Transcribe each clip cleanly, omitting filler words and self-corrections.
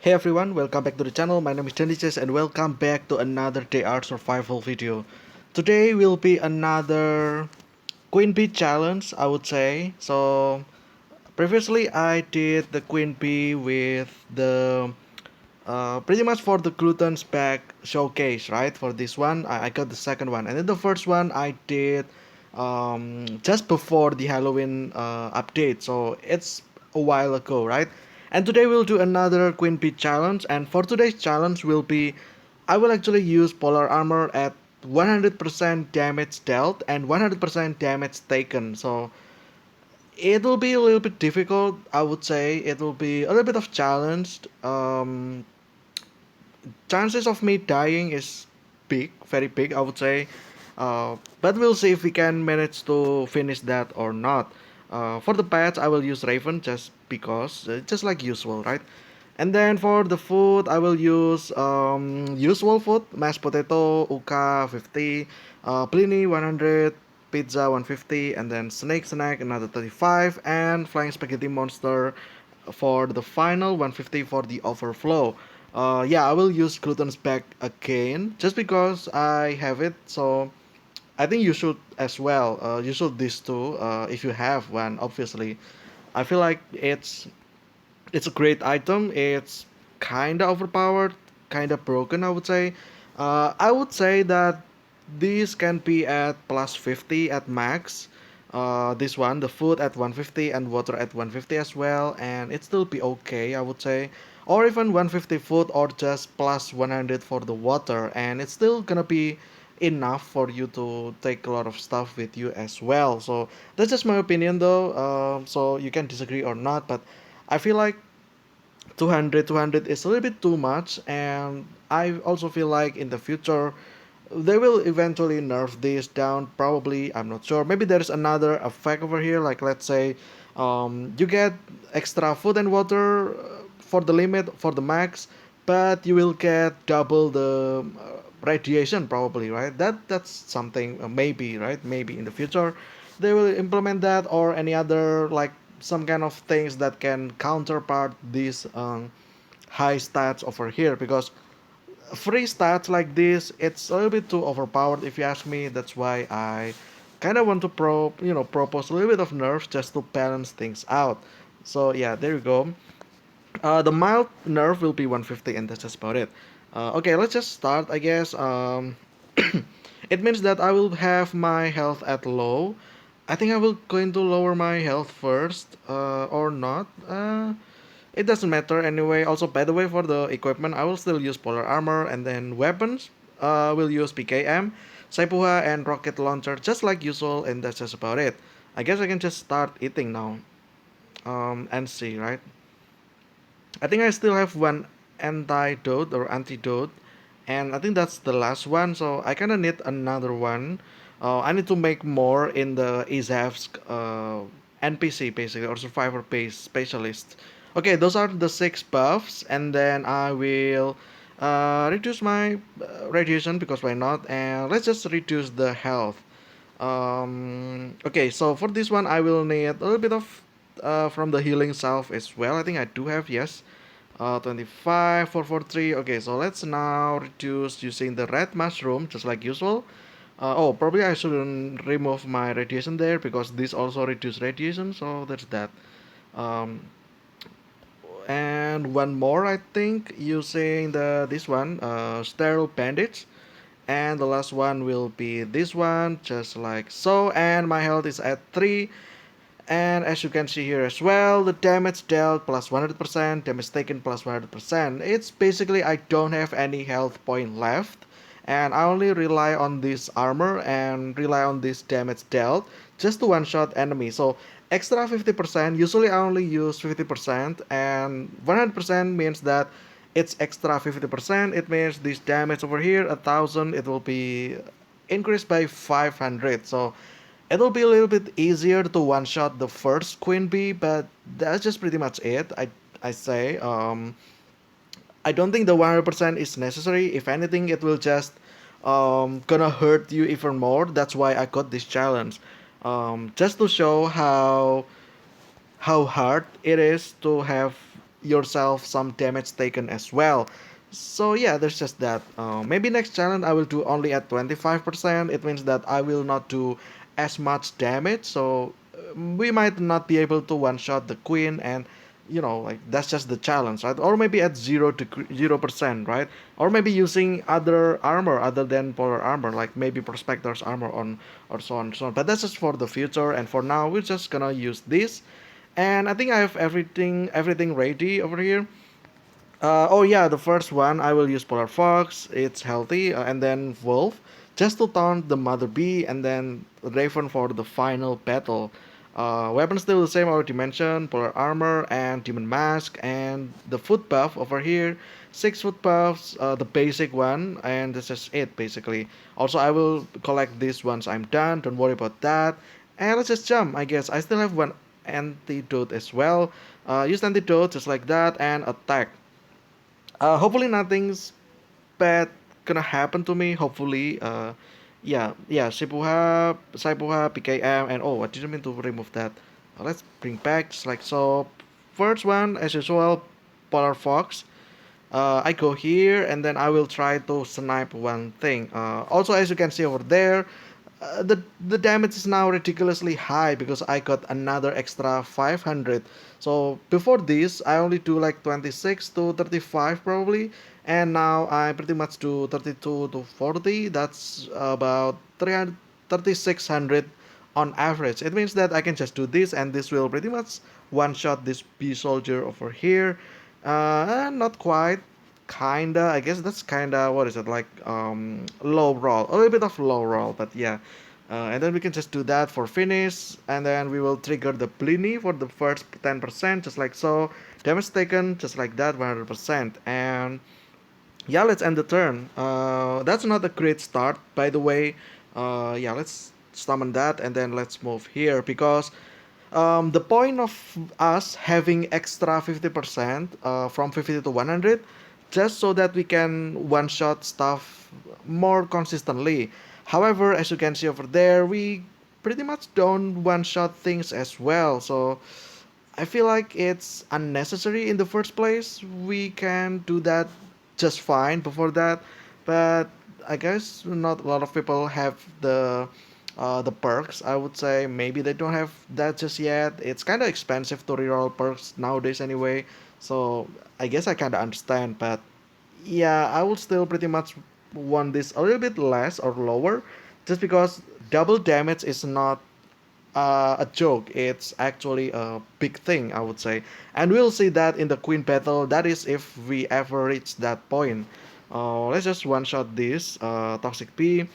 Hey everyone, welcome back to the channel. My name is Dennis and welcome back to another Day Art Survival video. Today will be another Queen Bee challenge, I would say. So previously I did the Queen Bee with the pretty much for the Gluten's back showcase, right? For this one, I got the second one, and then the first one I did just before the Halloween update, so it's a while ago, right? And today we'll do another Queen Bee challenge, and for today's challenge will be I will actually use polar armor at 100% damage dealt and 100% damage taken. So it will be a little bit difficult, I would say. It will be a little bit of challenge. Chances of me dying is big, very big, I would say. But we'll see if we can manage to finish that or not. For the pets, I will use Raven just because, just like usual, right? And then for the food, I will use usual food, mashed potato, uka 50, Pliny 100, pizza 150, and then snake snack another 35, and flying spaghetti monster for the final 150 for the overflow. Yeah, I will use gluten's back again just because I have it. So I think you should as well. You should this too if you have one. Obviously, I feel like it's a great item. It's kinda overpowered, kinda broken, I would say. I would say that these can be at plus 50 at max. This one, the food at 150 and water at 150 as well, and it still be okay, I would say. Or even 150 food or just plus 100 for the water, and it's still gonna be enough for you to take a lot of stuff with you as well. So that's just my opinion though. So you can disagree or not, but I feel like 200 is a little bit too much, and I also feel like in the future they will eventually nerf this down, probably. I'm not sure, maybe there's another effect over here, like let's say you get extra food and water for the limit, for the max, but you will get double the radiation probably, right? That's something, maybe, right? Maybe in the future they will implement that, or any other, like some kind of things that can counterpart these high stats over here, because free stats like this, it's a little bit too overpowered if you ask me. That's why I kind of want to propose a little bit of nerfs just to balance things out. So yeah, there you go. The mild nerf will be 150, and that's just about it. Okay, let's just start, I guess. It means that I will have my health at low. I think I will going to lower my health first, or not. It doesn't matter anyway. Also, by the way, for the equipment, I will still use polar armor, and then weapons, will use PKM, Saipuha, and rocket launcher, just like usual, and that's just about it. I guess I can just start eating now, and see, right? I think I still have one antidote or antidote, and I think that's the last one. So I kind of need another one. I need to make more in the ISAF's NPC basically, or survivor based specialist. Okay, those are the 6 buffs, and then I will reduce my radiation because why not? And let's just reduce the health. Okay, so for this one, I will need a little bit of from the healing salve as well. I think I do have, yes. 25, 443. Okay, so let's now reduce using the red mushroom, just like usual. Oh, probably I shouldn't remove my radiation there because this also reduce radiation, so there's that. Um, and one more, I think, using the this one, sterile bandage. And the last one will be this one, just like so. And my health is at 3. And as you can see here as well, the damage dealt plus 100%, damage taken plus 100%. It's basically I don't have any health point left, and I only rely on this armor and rely on this damage dealt just to one shot enemy. So extra 50%, usually I only use 50%, and 100% means that it's extra 50%. It means this damage over here, 1000, it will be increased by 500. So it'll be a little bit easier to one shot the first queen bee, but that's just pretty much it. I say I don't think the 100% is necessary. If anything, it will just gonna hurt you even more. That's why I got this challenge, just to show how hard it is to have yourself some damage taken as well. So yeah, there's just that. Maybe next challenge I will do only at 25%. It means that I will not do as much damage. So we might not be able to one shot the queen, and like that's just the challenge, right? Or maybe at 0%, right? Or maybe using other armor other than polar armor, like maybe prospector's armor on, or so on and so on. But that's just for the future, and for now we're just gonna use this. And I think I have everything ready over here. Oh yeah, the first one I will use Polar Fox. It's healthy, and then Wolf, just to taunt the Mother Bee, and then Raven for the final battle. Weapons still the same already mentioned: Polar Armor and Demon Mask, and the foot buff over here. 6 foot buffs, the basic one, and this is it basically. Also, I will collect this once I'm done. Don't worry about that. And let's just jump. I guess I still have one antidote as well. Use antidote just like that and attack. Hopefully nothing's bad gonna happen to me. Hopefully, yeah, Saipuha, PKM, and oh, I didn't mean to remove that. Let's bring back just like so. First one, as usual, Polar Fox. I go here and then I will try to snipe one thing. Also, as you can see over there, the damage is now ridiculously high because I got another extra 500. So before this, I only do like 26 to 35 probably, and now I pretty much do 32 to 40. That's about 300, 3600 on average. It means that I can just do this, and this will pretty much one shot this bee soldier over here. Not quite, kinda. I guess that's kinda, what is it, like low roll, a little bit of low roll, but yeah. And then we can just do that for finish, and then we will trigger the Pliny for the first 10%, just like so. Damage taken, just like that, 100%. And yeah, let's end the turn. That's not a great start, by the way. Yeah, let's summon that, and then let's move here because the point of us having extra 50% from 50 to 100, just so that we can one shot stuff more consistently. However, as you can see over there, we pretty much don't one shot things as well. So I feel like it's unnecessary in the first place. We can do that just fine before that, but I guess not a lot of people have the perks. I would say maybe they don't have that just yet. It's kind of expensive to reroll perks nowadays anyway, so I guess I kind of understand. But yeah, I will still pretty much want this a little bit less or lower, just because double damage is not a joke. It's actually a big thing, I would say. And we'll see that in the Queen battle. That is if we ever reach that point. Let's just one shot this Toxic P.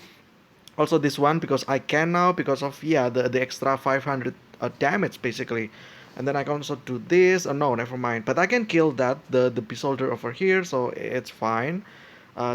Also this one because I can now because of yeah the extra 500 damage basically. And then I can also do this. No, never mind. But I can kill that the beholder over here, so it's fine.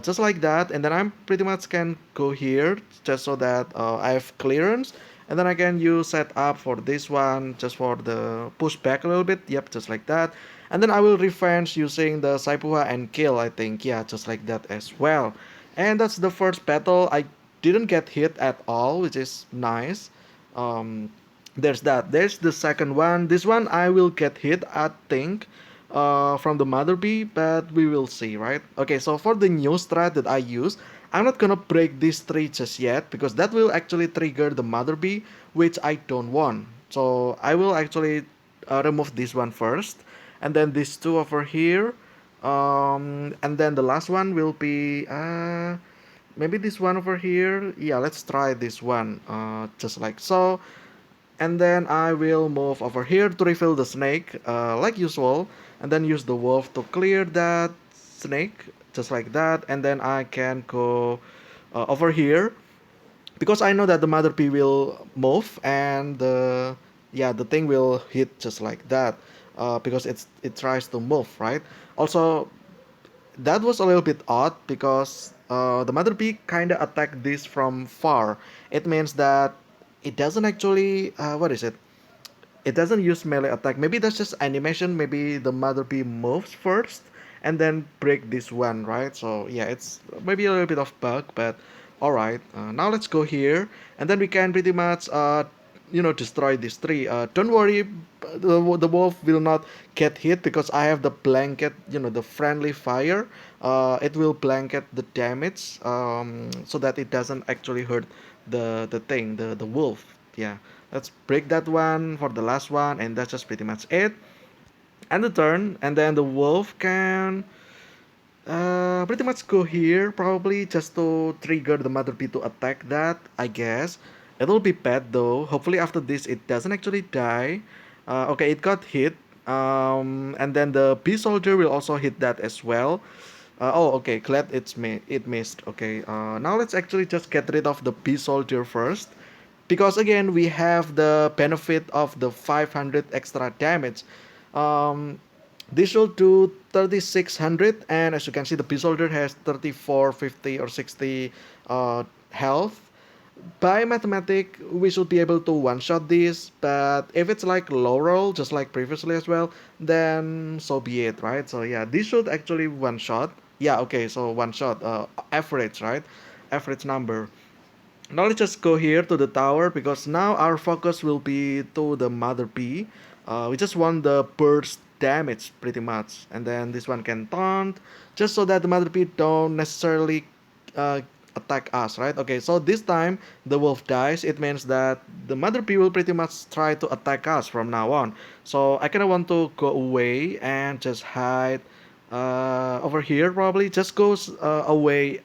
Just like that, and then I'm pretty much can go here just so that I have clearance, and then I can use set up for this one just for the push back a little bit. Yep, just like that. And then I will revenge using the Saipuha and kill, I think. Yeah, just like that as well. And that's the first battle. I didn't get hit at all, which is nice. Um, there's that. There's the second one. This one I will get hit, I think, from the mother bee, but we will see, right? Okay, so for the new strat that I use, I'm not gonna break this tree just yet because that will actually trigger the mother bee, which I don't want. So I will actually remove this one first, and then these two over here, and then the last one will be maybe this one over here. Yeah, let's try this one, just like so. And then I will move over here to refill the snake, like usual, and then use the wolf to clear that snake, just like that. And then I can go over here because I know that the mother bee will move, and the thing will hit just like that, because it tries to move, right? Also, that was a little bit odd because the mother bee kind of attacked this from far. It means that it doesn't actually what is it? It doesn't use melee attack. Maybe that's just animation. Maybe the mother bee moves first and then break this one, right? So yeah, it's maybe a little bit of bug, but all right. Now let's go here, and then we can pretty much destroy this tree. Don't worry, the wolf will not get hit because I have the blanket, the friendly fire. It will blanket the damage, so that it doesn't actually hurt the thing, the wolf. Yeah, let's break that one for the last one, and that's just pretty much it. And the turn, and then the wolf can pretty much go here probably just to trigger the mother bee to attack that, I guess. It'll be bad though. Hopefully after this it doesn't actually die. Okay, it got hit. And then the bee soldier will also hit that as well. Oh, okay, glad it missed. Okay, now let's actually just get rid of the bee soldier first. Because again, we have the benefit of the 500 extra damage. Um, this will do 3600, and as you can see, the beast soldier has 34, 50, or 60 health. By mathematic, we should be able to one shot this, but if it's like low roll, just like previously as well, then so be it, right? So yeah, this should actually one shot. Yeah, okay, so one shot, average, right? Average number. Now let's just go here to the tower because now our focus will be to the mother bee. We just want the burst damage pretty much, and then this one can taunt just so that the mother bee don't necessarily uh, attack us, right? Okay, so this time the wolf dies. It means that the mother bee will pretty much try to attack us from now on. So I kind of want to go away and just hide over here. Probably just goes away,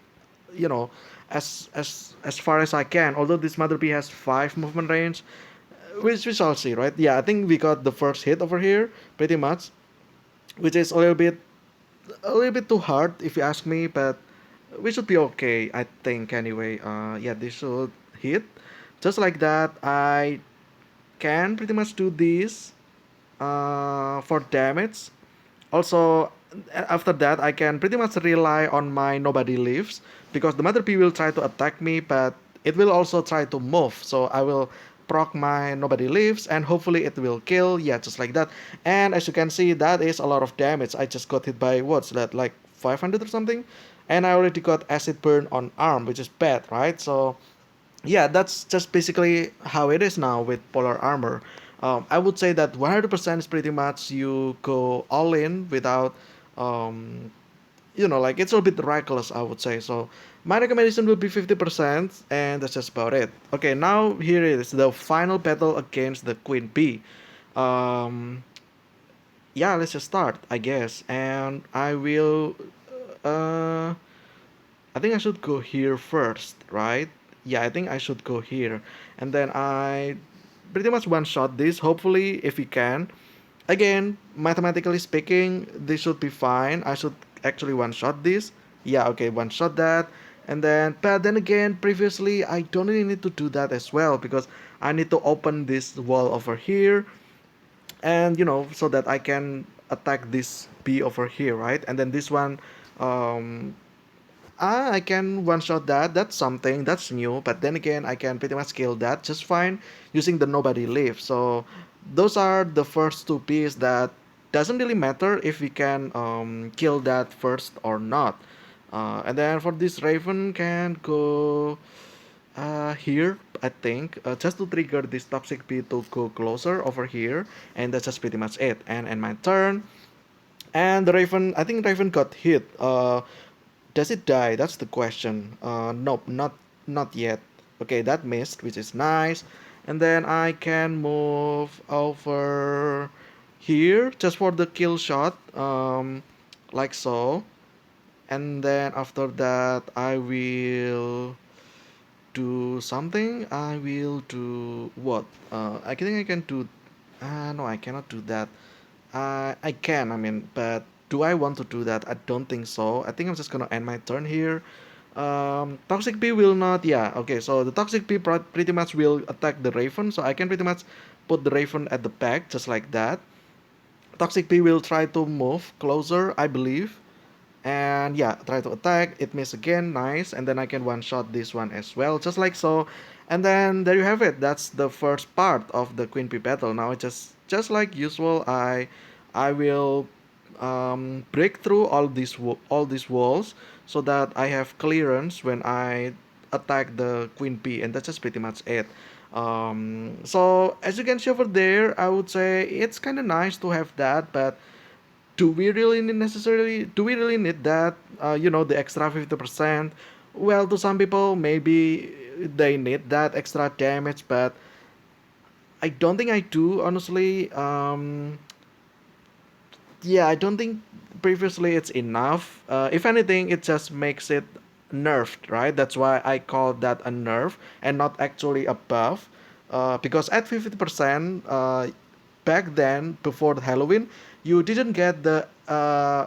you know as far as I can. Although this mother bee has 5 movement range, which I'll see, right? Yeah, I think we got the first hit over here, pretty much, which is a little bit too hard if you ask me, but we should be okay, I think. Anyway, yeah, this should hit, just like that. I can pretty much do this for damage. Also, after that, I can pretty much rely on my nobody lives because the mother bee will try to attack me, but it will also try to move. So I will proc my nobody lives and hopefully it will kill. Yeah, just like that. And as you can see, that is a lot of damage. I just got hit by what's that, like 500 or something? And I already got acid burn on arm, which is bad, right? So yeah, that's just basically how it is now with polar armor. I would say that 100% is pretty much you go all in without, um, like it's a bit reckless, I would say. So my recommendation would be 50%, and that's just about it. Okay, now here it is the final battle against the Queen Bee. Um, yeah, let's just start, I guess. And I will. Uh, I think I should go here first, right? Yeah, I think I should go here. And then I pretty much one shot this, hopefully, if we can. Again, mathematically speaking, this should be fine. I should actually one shot this. Yeah, okay, one shot that. But then again, previously, I don't really need to do that as well because I need to open this wall over here and, so that I can attack this bee over here, right? And then this one, um, I can one shot that. That's something that's new. But then again, I can pretty much kill that just fine using the nobody live. So those are the first two pieces that doesn't really matter if we can kill that first or not. And then for this raven can go here, I think, just to trigger this toxic bee to go closer over here, and that's just pretty much it. And my turn. And the raven, I think raven got hit. Does it die? That's the question. Nope, not yet. Okay, that missed, which is nice. And then I can move over here just for the kill shot, like so. And then after that, I will do something. I will do what? I think I can do. No, I cannot do that. I can, I mean, but do I want to do that? I don't think so. I think I'm just gonna end my turn here. Toxic Bee will not, yeah, okay, so the Toxic Bee pretty much will attack the Raven, so I can pretty much put the Raven at the back, just like that. Toxic Bee will try to move closer, I believe. And yeah, try to attack, it missed again, nice. And then I can one shot this one as well, just like so. And then there you have it. That's the first part of the Queen Bee battle. Now it's just like usual, I will break through all these walls so that I have clearance when I attack the Queen Bee, and that's just pretty much it. So as you can see over there, I would say it's kind of nice to have that, but do we really need that? The extra 50%. Well, to some people, maybe they need that extra damage, but I don't think I do, honestly. Yeah, I don't think previously it's enough. If anything, it just makes it nerfed, right? That's why I call that a nerf and not actually a buff. Because at 50%, back then, before the Halloween, you didn't get the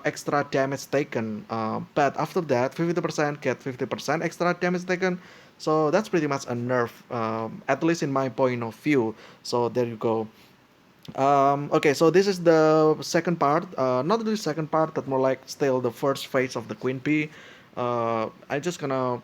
extra damage taken. But after that, 50% get 50% extra damage taken. So that's pretty much a nerf, at least in my point of view. So there you go. Okay, so this is the second part. Not the second part, but more like still the first phase of the Queen Bee. I just gonna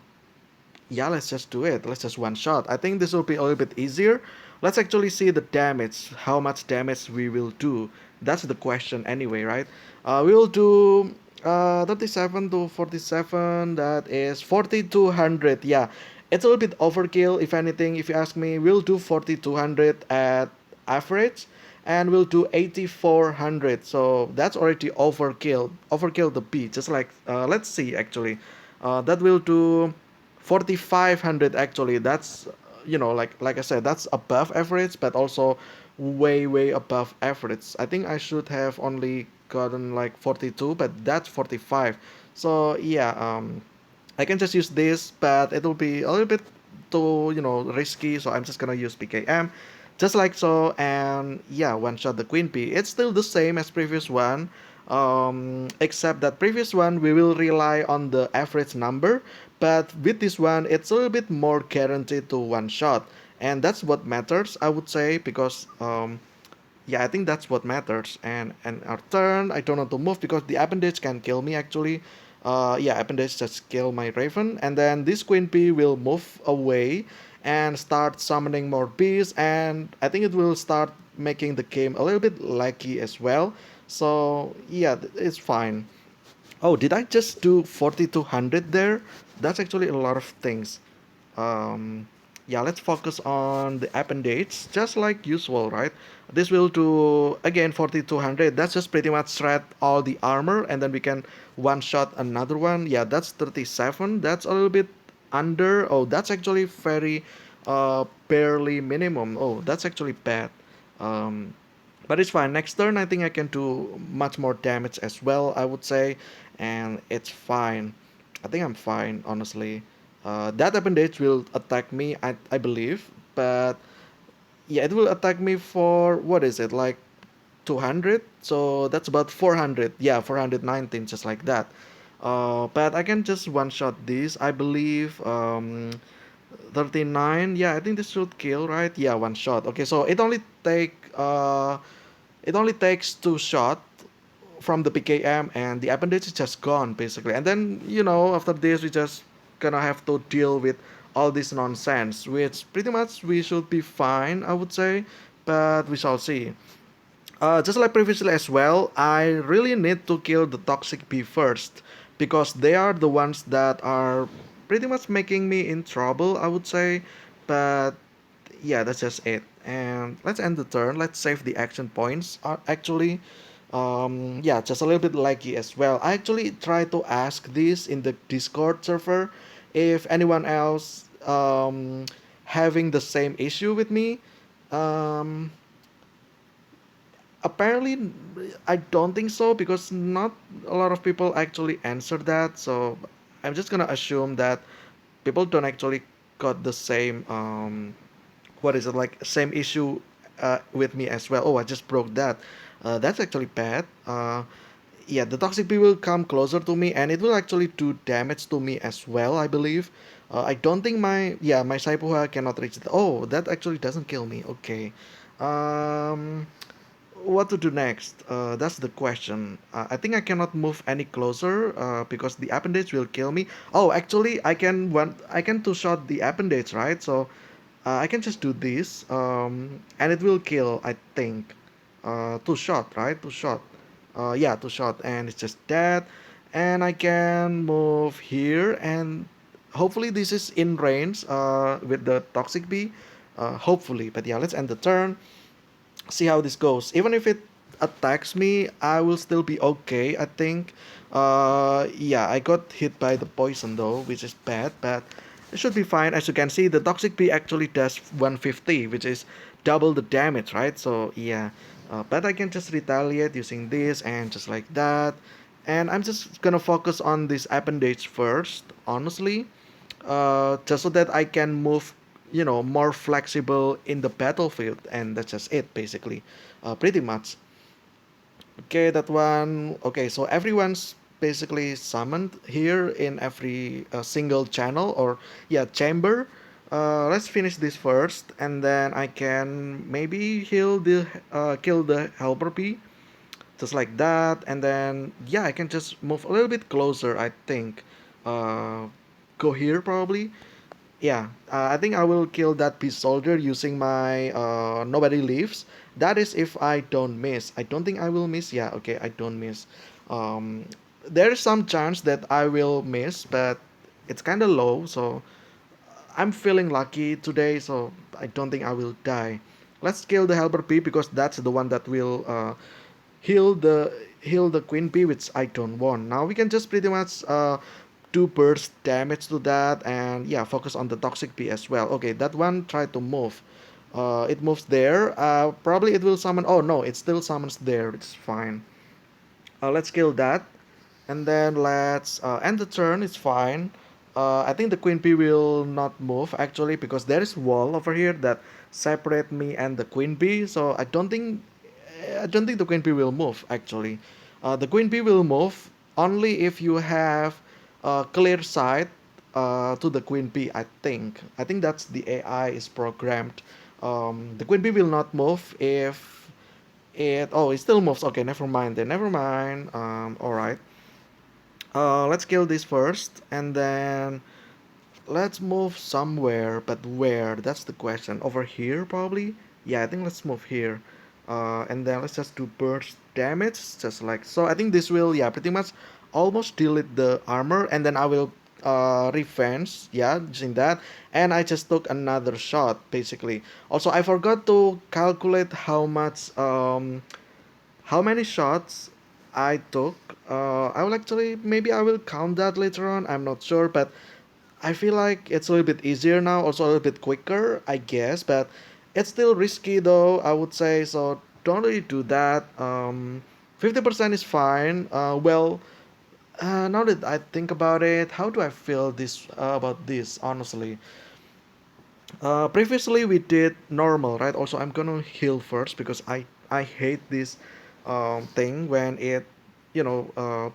Yeah, let's just do it. Let's just one shot. I think this will be a little bit easier. Let's actually see the damage, how much damage we will do. That's the question anyway, right? We will do 37 to 47, that is 4200. Yeah, it's a little bit overkill, if anything. If you ask me, we'll do 4200 at average, and we'll do 8400. So that's already overkill the beat. Just like, let's see actually. That will do 4500 actually. That's, like I said, that's above average, but also way above average. I think I should have only gotten like 42, but that's 45. So yeah, I can just use this, but it'll be a little bit too, risky. So I'm just gonna use PKM, just like so, and yeah, one shot the Queen Bee. It's still the same as previous one, except that previous one we will rely on the average number, but with this one it's a little bit more guaranteed to one shot, and that's what matters, I would say, because yeah, I think that's what matters. And our turn, I don't want to move because the appendage can kill me actually. Yeah, appendage just kill my raven, and then this Queen Bee will move away and start summoning more bees, and I think it will start making the game a little bit laggy as well. So yeah, it's fine. Oh, did I just do 4200 there? That's actually a lot of things. um, yeah, let's focus on the appendage just like usual, right? This will do again 4200. That's just pretty much shred all the armor, and then we can one shot another one. Yeah, that's 37. That's a little bit under. Oh, that's actually very barely minimum. Oh, that's actually bad. um, but it's fine. Next turn, I think I can do much more damage as well, I would say, and it's fine. I think I'm fine, honestly. That appendage will attack me, I believe, but yeah, it will attack me for what is it, like 200? So that's about 400. Yeah, 419, just like that. But I can just one shot this, I believe. 39. Yeah, I think this should kill, right? Yeah, one shot. Okay, so it only takes two shot from the PKM, and the appendage is just gone basically. And then, after this we just gonna have to deal with all this nonsense, which pretty much we should be fine, I would say, but we shall see. Just like previously as well, I really need to kill the toxic bee first, because they are the ones that are pretty much making me in trouble, I would say. But yeah, that's just it. And let's end the turn. Let's save the action points. Actually, yeah, just a little bit laggy as well. I actually tried to ask this in the Discord server if anyone else having the same issue with me. Um, Apparently, I don't think so, because not a lot of people actually answer that. So I'm just gonna assume that people don't actually got the same what is it, like same issue with me as well. Oh, I just broke that. That's actually bad. Yeah, the toxic bee will come closer to me, and it will actually do damage to me as well, I believe. I don't think my Saipuha cannot reach it. Oh, that actually doesn't kill me. Okay. Um, what to do next? That's the question. I think I cannot move any closer because the appendage will kill me. Oh, actually, I can two shot the appendage, right? So I can just do this, and it will kill, I think. Two shot, right? Two shot. Yeah, two shot, and it's just dead. And I can move here, and hopefully this is in range with the toxic bee. hopefully. But yeah, let's end the turn, see how this goes. Even if it attacks me, I will still be okay, I think. Yeah, I got hit by the poison though, which is bad, but it should be fine. As you can see, the toxic bee actually does 150, which is double the damage, right? So yeah, but I can just retaliate using this and just like that. And I'm just gonna focus on this appendage first, honestly, just so that I can move, more flexible in the battlefield, and that's just it, basically, pretty much. Okay, that one. Okay, so everyone's basically summoned here in every single channel or yeah chamber. Let's finish this first, and then I can maybe kill the helper bee, just like that, and then yeah I can just move a little bit closer, I think. uh, Go here probably. Yeah, I think I will kill that beast soldier using my nobody leaves. That is if I don't miss. I don't think I will miss. Yeah, okay, I don't miss. um, there is some chance that I will miss, but it's kind of low, so I'm feeling lucky today, so I don't think I will die. Let's kill the helper bee because that's the one that will heal the queen bee, which I don't want. Now we can just pretty much do burst damage to that, and yeah, focus on the toxic bee as well. Okay, that one tried to move. It moves there. Probably it will summon. Oh no, it still summons there. It's fine. Let's kill that, and then let's end the turn. It's fine. I think the queen bee will not move actually because there is wall over here that separate me and the queen bee. So I don't think the queen bee will move actually. The queen bee will move only if you have clear sight to the queen bee. I think that's the AI is programmed. The queen bee will not move if it still moves. Okay, never mind then. Never mind. All right. Let's kill this first, and then let's move somewhere. But where? That's the question. Over here, probably. Yeah, I think let's move here. And then let's just do burst damage, just like so. I think this will, yeah, pretty much almost delete the armor, and then I will revenge, yeah, using that. And I just took another shot, basically. Also, I forgot to calculate how many shots I took. I will actually, maybe I will count that later on. I'm not sure, but I feel like it's a little bit easier now, also a little bit quicker, I guess. But it's still risky, though, I would say. So don't really do that. 50% is fine. Now that I think about it, how do I feel this about this? Honestly, previously we did normal, right? Also, I'm gonna heal first because I hate this thing when it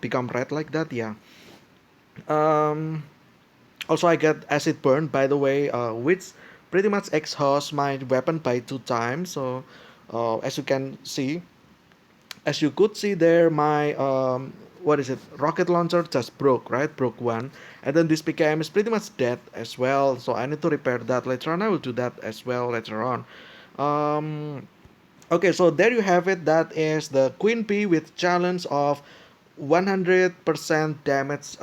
become red like that. Yeah. Um, Also, I get acid burn, by the way, which pretty much exhausts my weapon by 2 times. So, as you can see, as you could see there, my what is it? Rocket launcher just broke, right? Broke one, and then this PKM is pretty much dead as well. So I need to repair that later on. I will do that as well later on. Um, Okay, so there you have it. That is the Queen Bee with challenge of 100% damage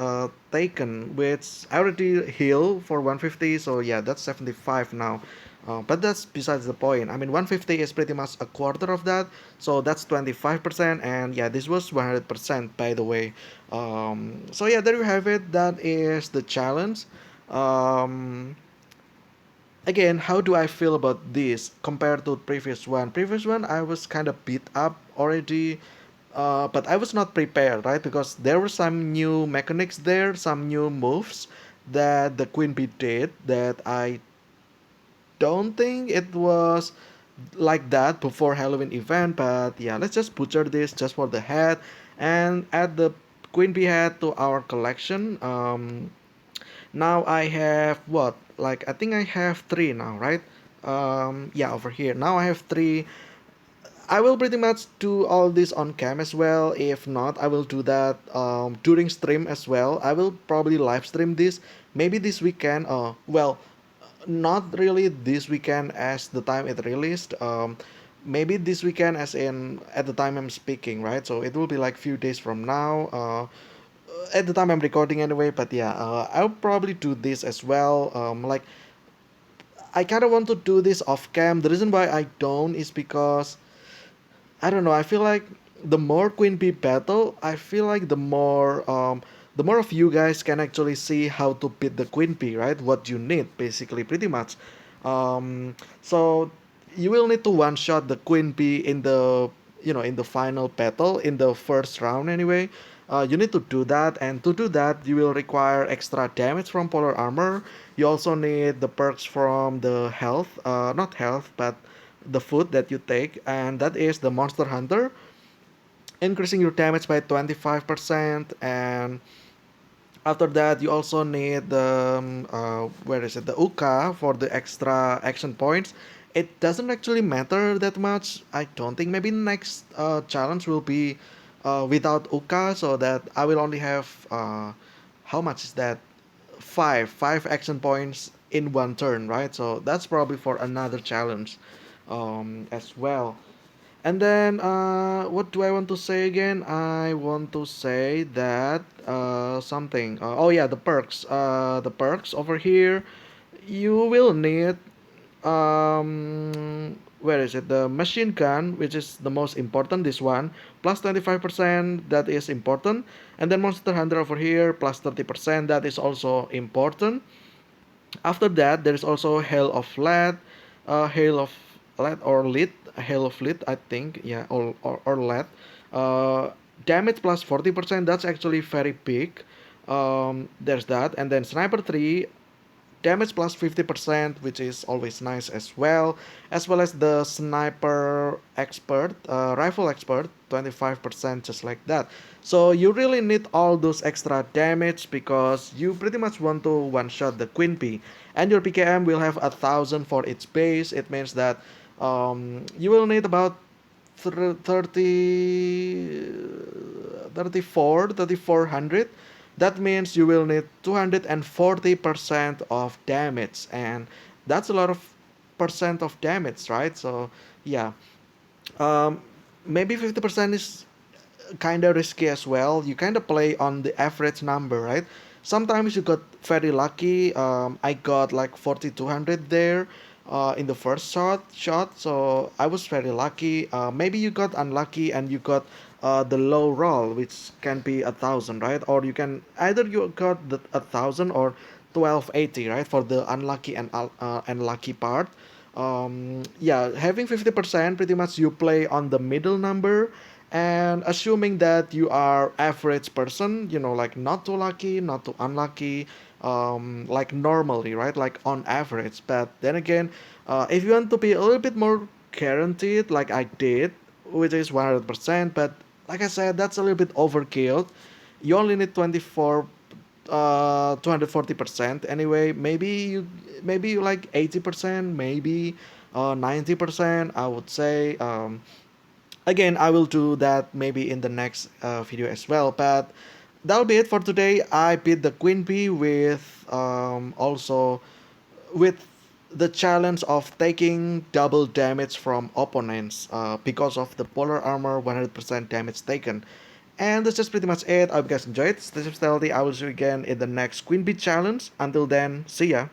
taken, which I already heal for 150. So yeah, that's 75 now. But that's besides the point. I mean, 150 is pretty much a quarter of that, so that's 25%. And yeah, this was 100% by the way. So yeah, there you have it. That is the challenge. Um, Again, how do I feel about this compared to previous one? Previous one, I was kind of beat up already, but I was not prepared, right? Because there were some new mechanics there, some new moves that the Queen Bee did that I don't think it was like that before Halloween event. But yeah, let's just butcher this just for the head and add the Queen Bee head to our collection. Now I have what? Like I think I have three now, right? Yeah, over here. Now I have three. I will pretty much do all this on cam as well. If not, I will do that during stream as well. I will probably live stream this maybe this weekend. Not really this weekend as the time it released. Maybe this weekend as in at the time I'm speaking, right? So it will be like few days from now. At the time I'm recording anyway. But yeah, I'll probably do this as well. Like I kind of want to do this off cam. The reason why I don't is because I don't know. I feel like the more Queen Bee battle, I feel like the more of you guys can actually see how to beat the Queen Bee, right? What you need, basically, pretty much. So you will need to one shot the Queen Bee in the in the final battle in the first round anyway. You need to do that, and to do that, you will require extra damage from polar armor. You also need the perks from the health, not health, but the food that you take, and that is the Monster Hunter, increasing your damage by 25%. And after that, you also need the where is it? The Uka for the extra action points. It doesn't actually matter that much. I don't think. Maybe next challenge will be without Uka, so that I will only have how much is that? Five action points in one turn, right? So that's probably for another challenge as well. And then, what do I want to say again? I want to say that something. Oh yeah, the perks. The perks over here. You will need where is it? The machine gun, which is the most important. This one plus 25%. That is important. And then monster hunter over here plus 30%. That is also important. After that, there is also Hail of Lead, Hail of Lead or Lead, Hail of Lead, I think, yeah, or Lead. Uh, Damage plus 40%, that's actually very big. There's that, and then Sniper 3, damage plus 50%, which is always nice as well as the sniper expert, rifle expert, 25%, just like that. So you really need all those extra damage because you pretty much want to one shot the Queen Bee, and your PKM will have 1,000 for its base. It means that you will need about 30 3400. That means you will need 240% of damage, and that's a lot of percent of damage, right? So yeah, um, maybe 50% is kind of risky as well. You kind of play on the average number, right? Sometimes you got very lucky. I got like 4200 there in the first shot, so I was very lucky. Maybe you got unlucky and you got the low roll, which can be 1,000, right? Or you can either you got the 1,000 or 1280, right? For the unlucky and lucky part. Yeah, having 50%, pretty much you play on the middle number, and assuming that you are average person, like not too lucky, not too unlucky, like normally, right? Like on average. But then again, if you want to be a little bit more guaranteed, like I did, which is 100%, but like I said, that's a little bit overkill. You only need 240% anyway. Maybe you like 80%, maybe 90%, I would say. Again, I will do that maybe in the next video as well. But that'll be it for today. I beat the Queen Bee with also with the challenge of taking double damage from opponents because of the polar armor 100% damage taken. And that's just pretty much it. I hope you guys enjoyed. Stay safe, stay healthy. I will see you again in the next Queen Bee challenge. Until then, see ya.